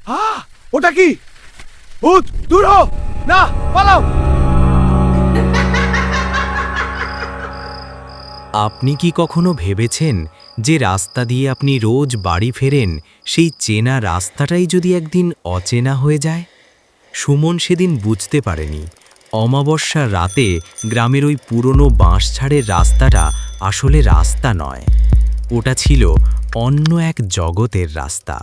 ওটা কি? ভূত, দূর হও! না, পালাও! আপনি কি কখনো ভেবেছেন যে রাস্তা দিয়ে আপনি রোজ বাড়ি ফেরেন, সেই চেনা রাস্তাটাই যদি একদিন অচেনা হয়ে যায়? সুমন সেদিন বুঝতে পারেনি অমাবস্যার রাতে গ্রামের ওই পুরনো বাঁশঝাড়ের রাস্তাটা আসলে রাস্তা নয়, ওটা ছিল অন্য এক জগতের রাস্তা।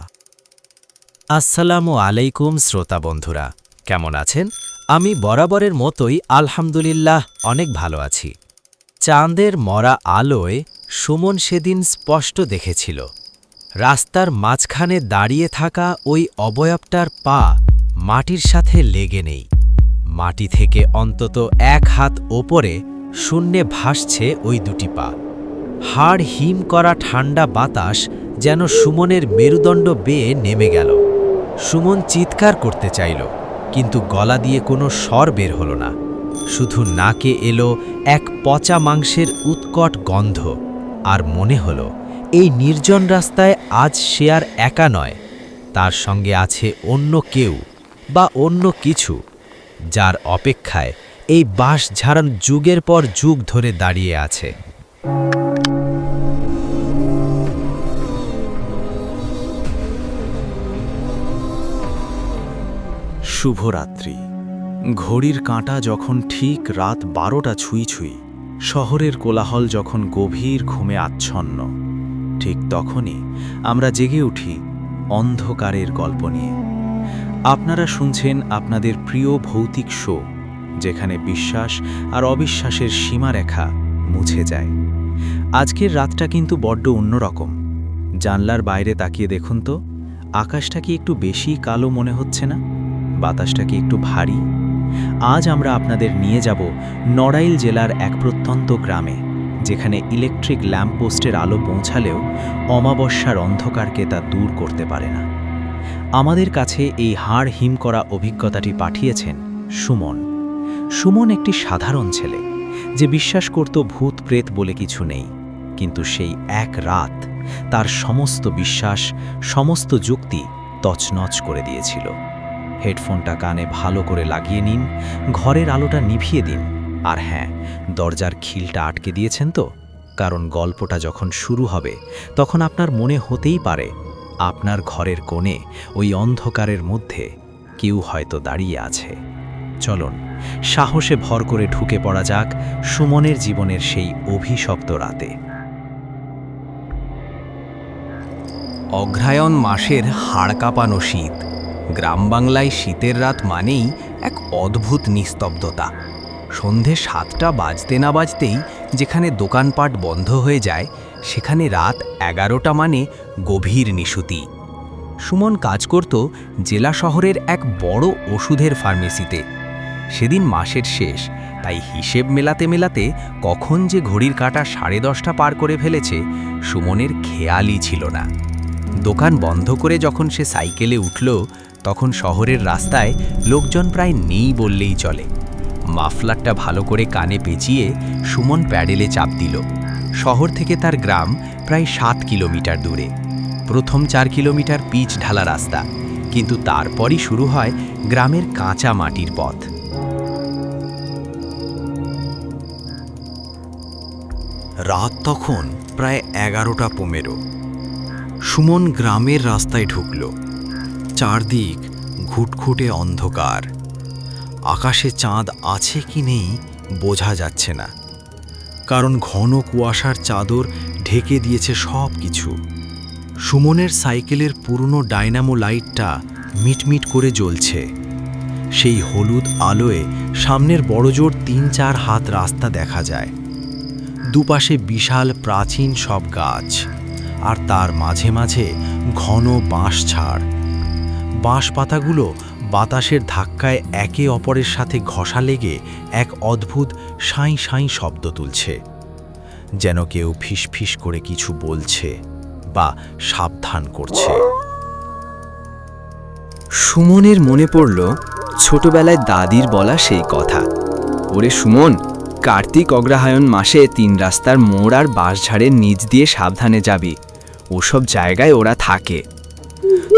আসসালামু আলাইকুম শ্রোতা বন্ধুরা, কেমন আছেন? আমি বরাবরের মতোই আলহামদুলিল্লাহ অনেক ভালো আছি। চাঁদের মরা আলোয় সুমন সেদিন স্পষ্ট দেখেছিল রাস্তার মাঝখানে দাঁড়িয়ে থাকা ওই অবয়বটার পা মাটির সাথে লেগে নেই। মাটি থেকে অন্তত 1 হাত ওপরে শূন্যে ভাসছে ওই দুটি পা। হাড় হিম করা ঠান্ডা বাতাস যেন সুমনের মেরুদণ্ড বেয়ে নেমে গেল। সুমন চিৎকার করতে চাইল, কিন্তু গলা দিয়ে কোনো স্বর বের হলো না। শুধু নাকে এলো এক পচা মাংসের উৎকট গন্ধ, আর মনে হলো এই নির্জন রাস্তায় আজ সে আর একা নয়, তার সঙ্গে আছে অন্য কেউ বা অন্য কিছু, যার অপেক্ষায় এই বাঁশঝাড় যুগের পর যুগ ধরে দাঁড়িয়ে আছে। শুভরাত্রি। ঘড়ির কাঁটা যখন ঠিক রাত 12টা ছুঁই ছুঁই, শহরের কোলাহল যখন গভীর ঘুমে আচ্ছন্ন, ঠিক তখনই আমরা জেগে উঠি অন্ধকারের গল্প নিয়ে। আপনারা শুনছেন আপনাদের প্রিয় ভৌতিক শো, যেখানে বিশ্বাস আর অবিশ্বাসের সীমারেখা মুছে যায়। আজকের রাতটা কিন্তু বড্ড অন্যরকম। জানলার বাইরে তাকিয়ে দেখুন তো, আকাশটা কি একটু বেশি কালো মনে হচ্ছে না? বাতাসটা কি একটু ভারী? আজ আমরা আপনাদের নিয়ে যাব নড়াইল জেলার এক প্রত্যন্ত গ্রামে, যেখানে ইলেকট্রিক ল্যাম্পপোস্টের আলো পৌঁছালেও অমাবস্যার অন্ধকারকে তা দূর করতে পারে না। আমাদের কাছে এই হাড় হিম করা অভিজ্ঞতাটি পাঠিয়েছেন সুমন। সুমন একটি সাধারণ ছেলে, যে বিশ্বাস করত ভূত প্রেত বলে কিছু নেই, কিন্তু সেই এক রাত তার সমস্ত বিশ্বাস, সমস্ত যুক্তি তছনছ করে দিয়েছিল। হেডফোনটা কানে ভালো করে লাগিয়ে নিন, ঘরের আলোটা নিভিয়ে দিন, আর হ্যাঁ, দরজার খিলটা আটকে দিয়েছেন তো? কারণ গল্পটা যখন শুরু হবে, তখন আপনার মনে হতেই পারে আপনার ঘরের কোণে ওই অন্ধকারের মধ্যে কেউ হয়তো দাঁড়িয়ে আছে। চলুন সাহসে ভর করে ঢুকে পড়া যাক সুমনের জীবনের সেই অভিশপ্ত রাতে। অগ্রহায়ণ মাসের হাড় কাঁপানো শীত। গ্রাম বাংলায় শীতের রাত মানেই এক অদ্ভুত নিস্তব্ধতা। সন্ধে 7টা বাজতে না বাজতেই যেখানে দোকানপাট বন্ধ হয়ে যায়, সেখানে রাত 11টা মানে গভীর নিশুতি। সুমন কাজ করত জেলা শহরের এক বড় ওষুধের ফার্মেসিতে। সেদিন মাসের শেষ, তাই হিসেব মেলাতে মেলাতে কখন যে ঘড়ির কাঁটা 10:30 পার করে ফেলেছে সুমনের খেয়ালই ছিল না। দোকান বন্ধ করে যখন সে সাইকেলে উঠল, তখন শহরের রাস্তায় লোকজন প্রায় নেই বললেই চলে। মাফলারটা ভালো করে কানে পেঁচিয়ে সুমন প্যাডেলে চাপ দিল। শহর থেকে তার গ্রাম প্রায় 7 কিলোমিটার দূরে। প্রথম 4 কিলোমিটার পিচ ঢালা রাস্তা, কিন্তু তারপরই শুরু হয় গ্রামের কাঁচা মাটির পথ। রাত তখন প্রায় 11:15। সুমন গ্রামের রাস্তায় ঢুকল। চারদিক ঘুটঘুটে অন্ধকার। আকাশে চাঁদ আছে কি নেই বোঝা যাচ্ছে না, কারণ ঘন কুয়াশার চাদর ঢেকে দিয়েছে সব কিছু। সুমনের সাইকেলের পুরনো ডাইনামো লাইটটা মিটমিট করে জ্বলছে। সেই হলুদ আলোয় সামনের বড়জোর 3-4 হাত রাস্তা দেখা যায়। দুপাশে বিশাল প্রাচীন সব গাছ, আর তার মাঝে মাঝে ঘন বাঁশঝাড়। বাঁশ পাতাগুলো বাতাসের ধাক্কায় একে অপরের সাথে ঘষা লেগে এক অদ্ভুত সাঁই সাঁই শব্দ তুলছে, যেন কেউ ফিসফিস করে কিছু বলছে বা সাবধান করছে। সুমনের মনে পড়ল ছোটবেলায় দাদির বলা সেই কথা, ওরে সুমন, কার্তিক অগ্রহায়ণ মাসে 3 রাস্তার মোড় আর বাঁশঝাড়ের নিচ দিয়ে সাবধানে যাবি, ওসব জায়গায় ওরা থাকে।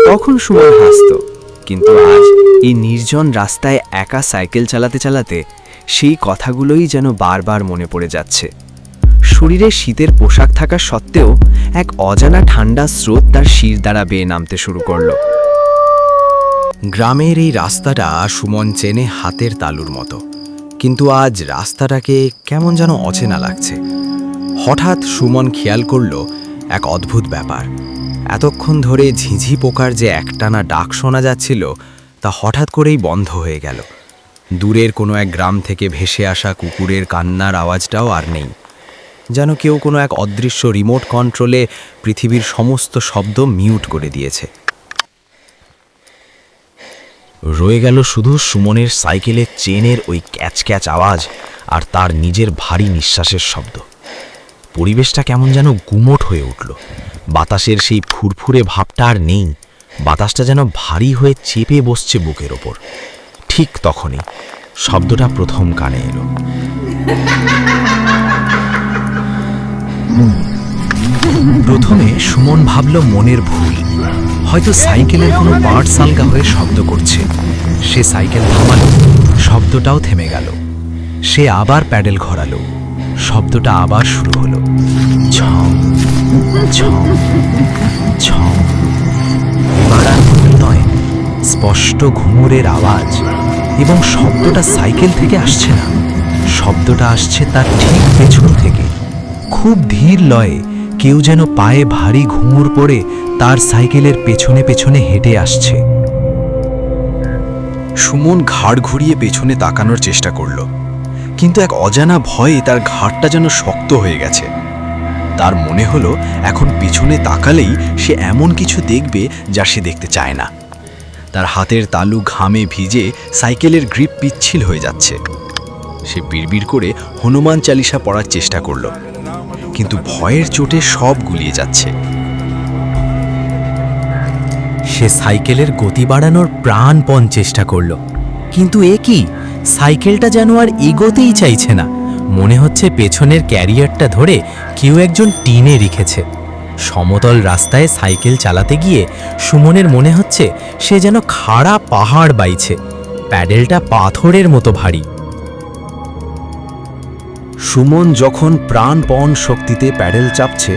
তখন সুমন হাসত। কিন্তু আজ এই নির্জন রাস্তায় একা সাইকেল চালাতে চালাতে সেই কথাগুলোই যেন বারবার মনে পড়ে যাচ্ছে। শরীরে শীতের পোশাক থাকা সত্ত্বেও এক অজানা ঠান্ডা স্রোত তার শির দ্বারা বেয়ে নামতে শুরু করলো। গ্রামের এই রাস্তাটা সুমন চেনে হাতের তালুর মতো, কিন্তু আজ রাস্তাটাকে কেমন যেন অচেনা লাগছে। হঠাৎ সুমন খেয়াল করল এক অদ্ভুত ব্যাপার। এতক্ষণ ধরে ঝিঝি পোকার যে একটানা ডাক শোনা যাচ্ছিল তা হঠাৎ করেই বন্ধ হয়ে গেল। দূরের কোনো এক গ্রাম থেকে ভেসে আসা কুকুরের কান্নার আওয়াজটাও আর নেই। যেন কেউ কোনো এক অদৃশ্য রিমোট কন্ট্রোলে পৃথিবীর সমস্ত শব্দ মিউট করে দিয়েছে। রয়ে গেল শুধু সুমনের সাইকেলের চেনের ওই ক্যাচ ক্যাচ আওয়াজ আর তার নিজের ভারী নিঃশ্বাসের শব্দ। পরিবেশটা কেমন যেন গুমোট হয়ে উঠল। বাতাসের সেই ফুরফুরে ভাবটা আর নেই। বাতাসটা যেন ভারী হয়ে চেপে বসছে বুকের ওপর। ঠিক তখনই শব্দটা প্রথম কানে এলো। প্রথমে সুমন ভাবল মনের ভুল, হয়তো সাইকেলের কোনো পার্ট সালগা হয়ে শব্দ করছে। সে সাইকেল থামালো, শব্দটাও থেমে গেল। সে আবার প্যাডেল ঘোরালো, শব্দটা আবার শুরু হলো। ঝম ঝম ঝম। এবার আর ভুল নয়, স্পষ্ট ঘুঙুরের আওয়াজ। এবং শব্দটা সাইকেল থেকে আসছে না, শব্দটা আসছে তার ঠিক পেছন থেকে। খুব ধীর লয়ে কেউ যেন পায়ে ভারী ঘুঙুর পরে তার সাইকেলের পেছনে পেছনে হেঁটে আসছে। সুমন ঘাড় ঘুরিয়ে পেছনে তাকানোর চেষ্টা করল, কিন্তু এক অজানা ভয়ে তার ঘাড়টা যেন শক্ত হয়ে গেছে। তার মনে হলো এখন পিছনে তাকালেই সে এমন কিছু দেখবে যা সে দেখতে চায় না। তার হাতের তালু ঘামে ভিজে সাইকেলের গ্রিপ পিচ্ছিল হয়ে যাচ্ছে। সে বিড়বিড় করে হনুমান চালিসা পড়ার চেষ্টা করল, কিন্তু ভয়ের চোটে সব গুলিয়ে যাচ্ছে। সে সাইকেলের গতি বাড়ানোর প্রাণপণ চেষ্টা করল, কিন্তু এ কি, সাইকেলটা যেন আর এগোতেই চাইছে না। মনে হচ্ছে পেছনের ক্যারিয়ারটা ধরে কেউ একজন টিনে রেখেছে। সমতল রাস্তায় সাইকেল চালাতে গিয়ে সুমনের মনে হচ্ছে সে যেন খাড়া পাহাড় বাইছে। প্যাডেলটা পাথরের মতো ভারী। সুমন যখন প্রাণপণ শক্তিতে প্যাডেল চাপছে,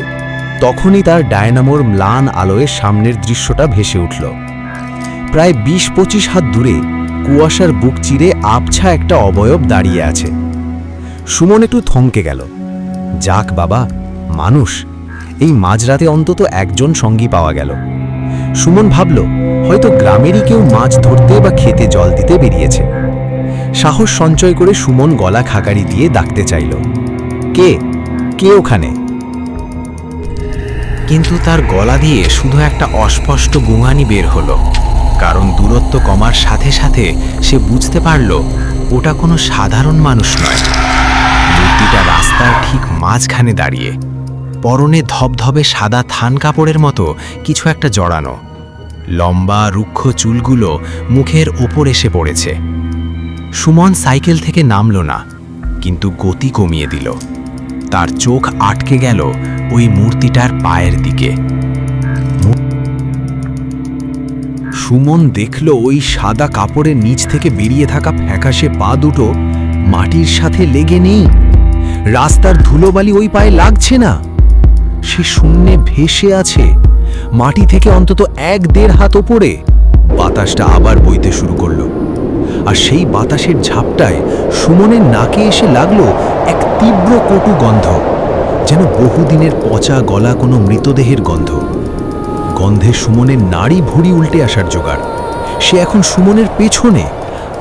তখনই তার ডায়নামোর ম্লান আলোয় সামনের দৃশ্যটা ভেসে উঠল। প্রায় ২০-২৫ হাত দূরে কুয়াশার বুক চিরে আবছা একটা অবয়ব দাঁড়িয়ে আছে। সুমন একটু থমকে গেল। যাক বাবা, মানুষ। এই মাঝরাতে অন্তত একজন সঙ্গী পাওয়া গেল। সুমন ভাবল হয়তো গ্রামেরই কেউ মাছ ধরতে বা খেতে জল দিতে বেরিয়েছে। সাহস সঞ্চয় করে সুমন গলা খাকারি দিয়ে ডাকতে চাইল, কে কে ওখানে? কিন্তু তার গলা দিয়ে শুধু একটা অস্পষ্ট গুঙানি বের হলো, কারণ দূরত্ব কমার সাথে সাথে সে বুঝতে পারল ওটা কোনো সাধারণ মানুষ নয়। মূর্তিটা রাস্তার ঠিক মাঝখানে দাঁড়িয়ে, পরনে ধবধবে সাদা থান কাপড়ের মতো কিছু একটা জড়ানো। লম্বা রুক্ষ চুলগুলো মুখের ওপর এসে পড়েছে। সুমন সাইকেল থেকে নামল না, কিন্তু গতি কমিয়ে দিল। তার চোখ আটকে গেল ওই মূর্তিটার পায়ের দিকে। সুমন দেখল ওই সাদা কাপড়ের নিচ থেকে বেরিয়ে থাকা ফ্যাকাশে পা দুটো মাটির সাথে লেগে নেই। রাস্তার ধুলোবালি ওই পায়ে লাগছে না। সে শূন্যে ভেসে আছে, মাটি থেকে অন্তত ১-১.৫ হাত ওপরে। বাতাসটা আবার বইতে শুরু করলো, আর সেই বাতাসের ঝাপটায় সুমনের নাকে এসে লাগলো এক তীব্র কটু গন্ধ, যেন বহুদিনের পচা গলা কোনো মৃতদেহের গন্ধ। গন্ধে সুমনের নাড়ি ভুঁড়ি উল্টে আসার জোগাড়। সে এখন সুমনের পেছনে,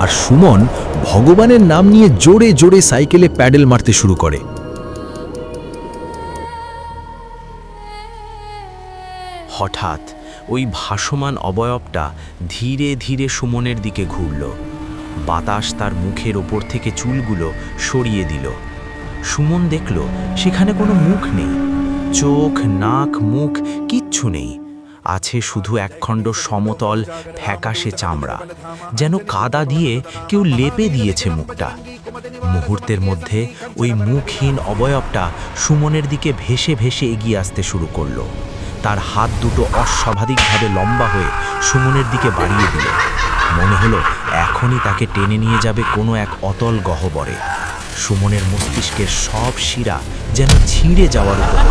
আর সুমন ভগবানের নাম নিয়ে জোরে জোরে সাইকেলে প্যাডেল মারতে শুরু করে। হঠাৎ ওই ভাসমান অবয়বটা ধীরে ধীরে সুমনের দিকে ঘুরল। বাতাস তার মুখের ওপর থেকে চুলগুলো সরিয়ে দিল। সুমন দেখল সেখানে কোনো মুখ নেই, চোখ, নাক, মুখ কিচ্ছু নেই। আছে শুধু একখণ্ড সমতল ফ্যাকাশে চামড়া, যেন কাদা দিয়ে কেউ লেপে দিয়েছে মুখটা। মুহূর্তের মধ্যে ওই মুখহীন অবয়বটা সুমনের দিকে ভেসে ভেসে এগিয়ে আসতে শুরু করলো। তার হাত দুটো অস্বাভাবিকভাবে লম্বা হয়ে সুমনের দিকে বাড়িয়ে দিল। মনে হলো এখনই তাকে টেনে নিয়ে যাবে কোনো এক অতল গহ্বরে। সুমনের মস্তিষ্কের সব শিরা যেন ছিঁড়ে যাওয়ার উপর।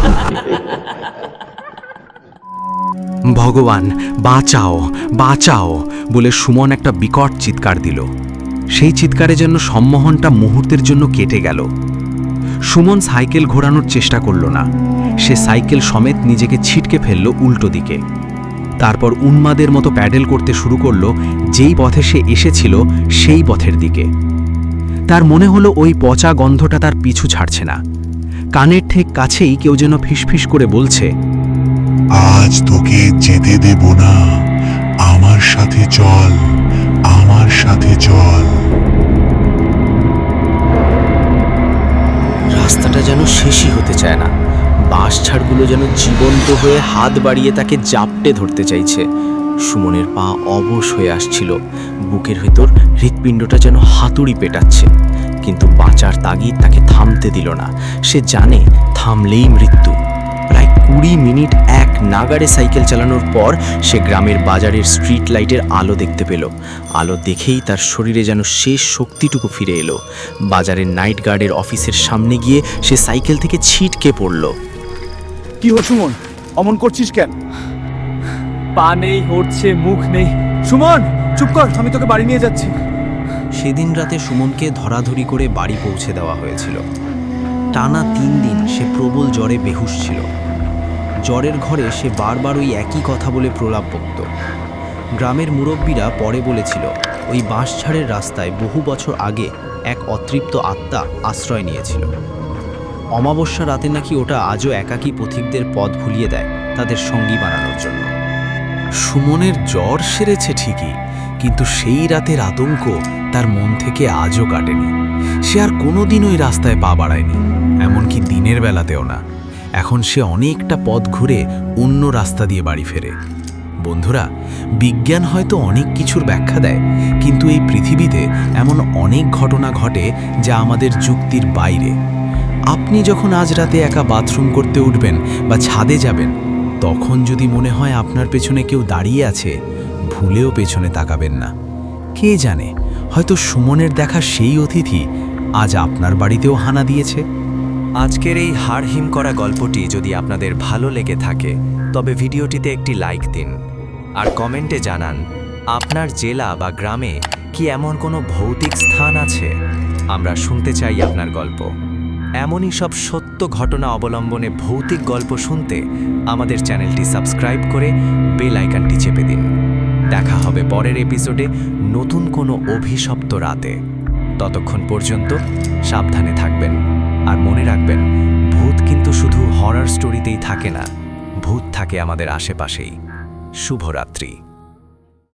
ভগবান বাঁচাও, বাঁচাও বলে সুমন একটা বিকট চিৎকার দিল। সেই চিৎকারে যেন সম্মোহনটা মুহূর্তের জন্য কেটে গেল। সুমন সাইকেল ঘোরানোর চেষ্টা করল না। সে সাইকেল সমেত নিজেকে ছিটকে ফেলল উল্টো দিকে। তারপর উন্মাদের মতো প্যাডেল করতে শুরু করল যেই পথে সে এসেছিল সেই পথের দিকে। তার মনে হলো ওই পচা গন্ধটা তার পিছু ছাড়ছে না। কানের ঠিক কাছেই কেউ যেন ফিসফিস করে বলছে, আজ তোকে যেতে দেব না, আমার সাথে চল, আমার সাথে চল। রাস্তাটা যেন শেষই হতে চায় না। বাঁশঝাড়গুলো যেন জীবন্ত হয়ে হাত বাড়িয়ে তাকে জাপটে ধরতে চাইছে। সুমনের পা অবশ হয়ে আসছিল। বুকের ভেতর হৃৎপিণ্ডটা যেন হাতুড়ি পেটাচ্ছে। কিন্তু বাঁচার তাগিদ তাকে থামতে দিল না। সে জানে থামলেই মৃত্যু। প্রায় 20 মিনিট এক নাগাড়ে সাইকেল চালানোর পর সে গ্রামের বাজারের স্ট্রিট লাইটের আলো দেখতে পেল। আলো দেখেই তার শরীরে যেন শেষ শক্তিটুকু ফিরে এলো। বাজারের নাইট গার্ডের অফিসের সামনে গিয়ে সে সাইকেল থেকে ছিটকে পড়ল। কি হল সুমন, অমন করছিস কেন? পা নেই, হচ্ছে মুখ নেই। সুমন চুপ কর, আমি তোকে বাড়ি নিয়ে যাচ্ছি। সেদিন রাতে সুমনকে ধরাধরি করে বাড়ি পৌঁছে দেওয়া হয়েছিল। টানা 3 দিন সে প্রবল জ্বরে বেহুশ ছিল। জ্বরের ঘরে সে বারবার ওই একই কথা বলে প্রলাপ বকত। গ্রামের মুরব্বীরা পরে বলেছিল ওই বাঁশঝাড়ের রাস্তায় বহু বছর আগে এক অতৃপ্ত আত্মা আশ্রয় নিয়েছিল। অমাবস্যা রাতে নাকি ওটা আজও একাকী পথিকদের পথ ভুলিয়ে দেয় তাদের সঙ্গী বানানোর জন্য। সুমনের জ্বর সেরেছে ঠিকই, কিন্তু সেই রাতের আতঙ্ক তার মন থেকে আজও কাটেনি। সে আর কোনোদিন ওই রাস্তায় পা বাড়ায়নি, এমনকি দিনের বেলাতেও না। এখন সে অনেকটা পথ ঘুরে অন্য রাস্তা দিয়ে বাড়ি ফেরে। বন্ধুরা, বিজ্ঞান হয়তো অনেক কিছুর ব্যাখ্যা দেয়, কিন্তু এই পৃথিবীতে এমন অনেক ঘটনা ঘটে যা আমাদের যুক্তির বাইরে। আপনি যখন আজ রাতে একা বাথরুম করতে উঠবেন বা ছাদে যাবেন, তখন যদি মনে হয় আপনার পেছনে কেউ দাঁড়িয়ে আছে, ভুলেও পেছনে তাকাবেন না। কে জানে, হয়তো সুমনের দেখা সেই অতিথি আজ আপনার বাড়িতেও হানা দিয়েছে। আজকের এই হাড়হিম করা গল্পটি যদি আপনাদের ভালো লেগে থাকে, তবে ভিডিওটিতে একটি লাইক দিন আর কমেন্টে জানান আপনার জেলা বা গ্রামে কি এমন কোনো ভৌতিক স্থান আছে। আমরা শুনতে চাই আপনার গল্প। এমনই সব সত্য ঘটনা অবলম্বনে ভৌতিক গল্প শুনতে আমাদের চ্যানেলটি সাবস্ক্রাইব করে বেল আইকনটি চেপে দিন। দেখা হবে পরের এপিসোডে নতুন কোনো অভিশপ্ত রাতে। ততক্ষণ পর্যন্ত সাবধানে থাকবেন আর মনে রাখবেন, ভূত কিন্তু শুধু হরর স্টোরিতেই থাকে না, ভূত থাকে আমাদের আশেপাশেই। শুভরাত্রি।